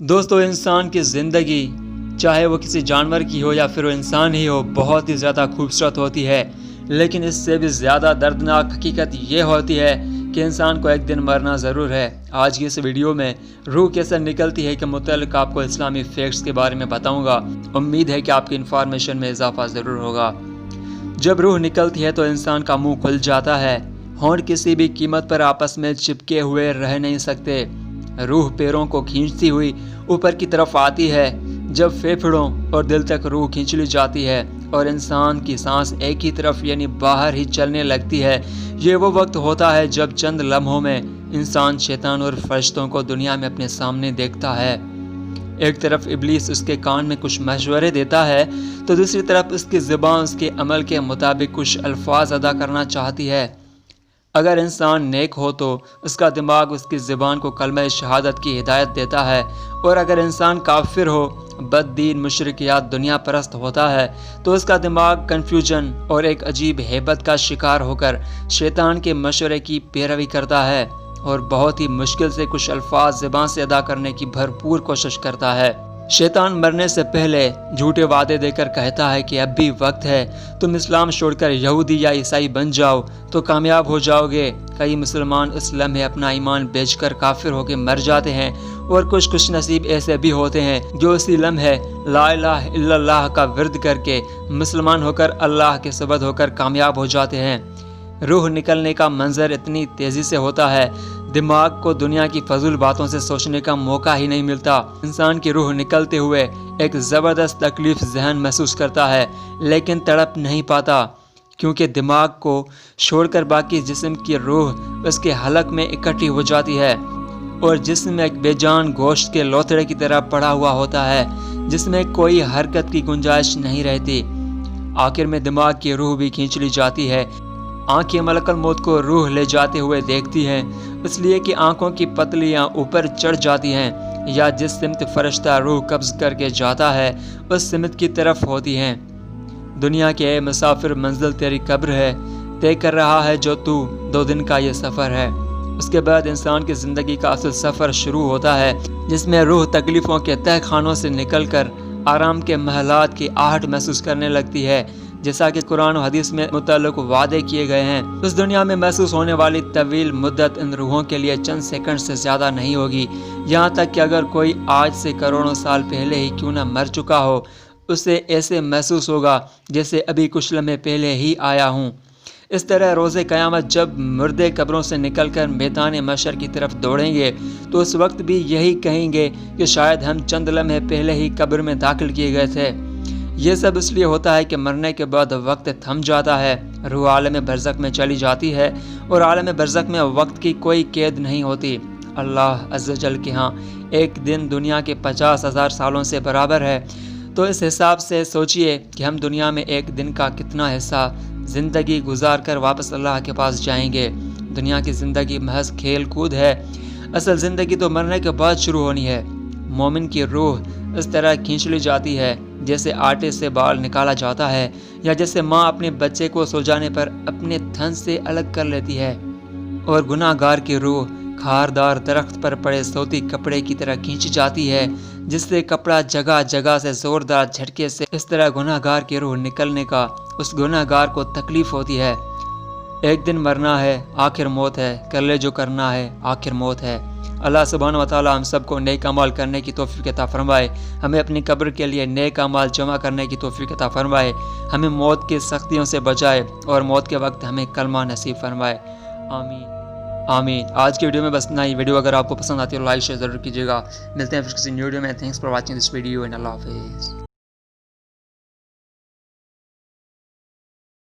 دوستو، انسان کی زندگی چاہے وہ کسی جانور کی ہو یا پھر وہ انسان ہی ہو بہت ہی زیادہ خوبصورت ہوتی ہے، لیکن اس سے بھی زیادہ دردناک حقیقت یہ ہوتی ہے کہ انسان کو ایک دن مرنا ضرور ہے۔ آج کی اس ویڈیو میں روح کیسے نکلتی ہے کے متعلق آپ کو اسلامی فیکٹس کے بارے میں بتاؤں گا۔ امید ہے کہ آپ کی انفارمیشن میں اضافہ ضرور ہوگا۔ جب روح نکلتی ہے تو انسان کا منہ کھل جاتا ہے، ہونٹ کسی بھی قیمت پر آپس میں چپکے ہوئے رہ نہیں سکتے۔ روح پیروں کو کھینچتی ہوئی اوپر کی طرف آتی ہے۔ جب پھیپھڑوں اور دل تک روح کھینچ لی جاتی ہے اور انسان کی سانس ایک ہی طرف یعنی باہر ہی چلنے لگتی ہے، یہ وہ وقت ہوتا ہے جب چند لمحوں میں انسان شیطان اور فرشتوں کو دنیا میں اپنے سامنے دیکھتا ہے۔ ایک طرف ابلیس اس کے کان میں کچھ مشورے دیتا ہے تو دوسری طرف اس کی زبان اس کے عمل کے مطابق کچھ الفاظ ادا کرنا چاہتی ہے۔ اگر انسان نیک ہو تو اس کا دماغ اس کی زبان کو کلمہ شہادت کی ہدایت دیتا ہے، اور اگر انسان کافر ہو، بد دین، مشرک یا دنیا پرست ہوتا ہے تو اس کا دماغ کنفیوژن اور ایک عجیب ہیبت کا شکار ہو کر شیطان کے مشورے کی پیروی کرتا ہے اور بہت ہی مشکل سے کچھ الفاظ زبان سے ادا کرنے کی بھرپور کوشش کرتا ہے۔ شیطان مرنے سے پہلے جھوٹے وعدے دے کر کہتا ہے کہ اب بھی وقت ہے، تم اسلام چھوڑ کر یہودی یا عیسائی بن جاؤ تو کامیاب ہو جاؤ گے۔ کئی مسلمان اس لمحے اپنا ایمان بیچ کر کافر ہو کے مر جاتے ہیں، اور کچھ خوش نصیب ایسے بھی ہوتے ہیں جو اسی لمحے لا الہ الا اللہ کا ورد کر کے مسلمان ہو کر اللہ کے سبد ہو کر کامیاب ہو جاتے ہیں۔ روح نکلنے کا منظر اتنی تیزی سے ہوتا ہے، دماغ کو دنیا کی فضول باتوں سے سوچنے کا موقع ہی نہیں ملتا۔ انسان کی روح نکلتے ہوئے ایک زبردست تکلیف ذہن محسوس کرتا ہے، لیکن تڑپ نہیں پاتا، کیونکہ دماغ کو چھوڑ کر باقی جسم کی روح اس کے حلق میں اکٹھی ہو جاتی ہے، اور جسم ایک بے جان گوشت کے لوتھڑے کی طرح پڑا ہوا ہوتا ہے جس میں کوئی حرکت کی گنجائش نہیں رہتی۔ آخر میں دماغ کی روح بھی کھینچ لی جاتی ہے۔ آنکھیں ملک الموت کو روح لے جاتے ہوئے دیکھتی ہیں، اس لیے کہ آنکھوں کی پتلیاں اوپر چڑھ جاتی ہیں یا جس سمت فرشتہ روح قبض کر کے جاتا ہے اس سمت کی طرف ہوتی ہیں۔ دنیا کے اے مسافر، منزل تیری قبر ہے، طے کر رہا ہے جو تو 2 دن کا یہ سفر ہے۔ اس کے بعد انسان کی زندگی کا اصل سفر شروع ہوتا ہے، جس میں روح تکلیفوں کے تہہ خانوں سے نکل کر آرام کے محلات کی آہٹ محسوس کرنے لگتی ہے، جیسا کہ قرآن و حدیث میں متعلق وعدے کیے گئے ہیں۔ اس دنیا میں محسوس ہونے والی طویل مدت ان روحوں کے لیے چند سیکنڈ سے زیادہ نہیں ہوگی، یہاں تک کہ اگر کوئی آج سے کروڑوں سال پہلے ہی کیوں نہ مر چکا ہو، اسے ایسے محسوس ہوگا جیسے ابھی کچھ لمحے پہلے ہی آیا ہوں۔ اس طرح روز قیامت جب مردے قبروں سے نکل کر میدان محشر کی طرف دوڑیں گے تو اس وقت بھی یہی کہیں گے کہ شاید ہم چند لمحے پہلے ہی قبر میں داخل کیے گئے تھے۔ یہ سب اس لیے ہوتا ہے کہ مرنے کے بعد وقت تھم جاتا ہے، روح عالم برزخ میں چلی جاتی ہے، اور عالم برزخ میں وقت کی کوئی قید نہیں ہوتی۔ اللہ عز و جل کے ہاں ایک دن دنیا کے 50,000 سالوں سے برابر ہے، تو اس حساب سے سوچئے کہ ہم دنیا میں ایک دن کا کتنا حصہ زندگی گزار کر واپس اللہ کے پاس جائیں گے۔ دنیا کی زندگی محض کھیل کود ہے، اصل زندگی تو مرنے کے بعد شروع ہونی ہے۔ مومن کی روح اس طرح کھینچ لی جاتی ہے جیسے آٹے سے بال نکالا جاتا ہے، یا جیسے ماں اپنے بچے کو سو جانے پر اپنے تھن سے الگ کر لیتی ہے، اور گناہ گار کی روح خاردار درخت پر پڑے صوتی کپڑے کی طرح کھینچی جاتی ہے، جس سے کپڑا جگہ جگہ سے زوردار جھٹکے سے اس طرح گناہ گار کی روح نکلنے کا اس گناہ گار کو تکلیف ہوتی ہے۔ ایک دن مرنا ہے، آخر موت ہے، کر لے جو کرنا ہے، آخر موت ہے۔ اللہ سبحانہ و تعالی ہم سب کو نیک اعمال کرنے کی توفیق عطا فرمائے، ہمیں اپنی قبر کے لیے نیک اعمال جمع کرنے کی توفیق عطا فرمائے، ہمیں موت کی سختیوں سے بچائے اور موت کے وقت ہمیں کلمہ نصیب فرمائے، آمین آمین۔ آج کی ویڈیو میں بس اتنا ہی۔ ویڈیو اگر آپ کو پسند آتی ہے تو لائک شیئر ضرور کیجیے گا۔ ملتے ہیں پھر کسی نیو ویڈیو میں۔ Thanks for watching this video and Allah حافظ۔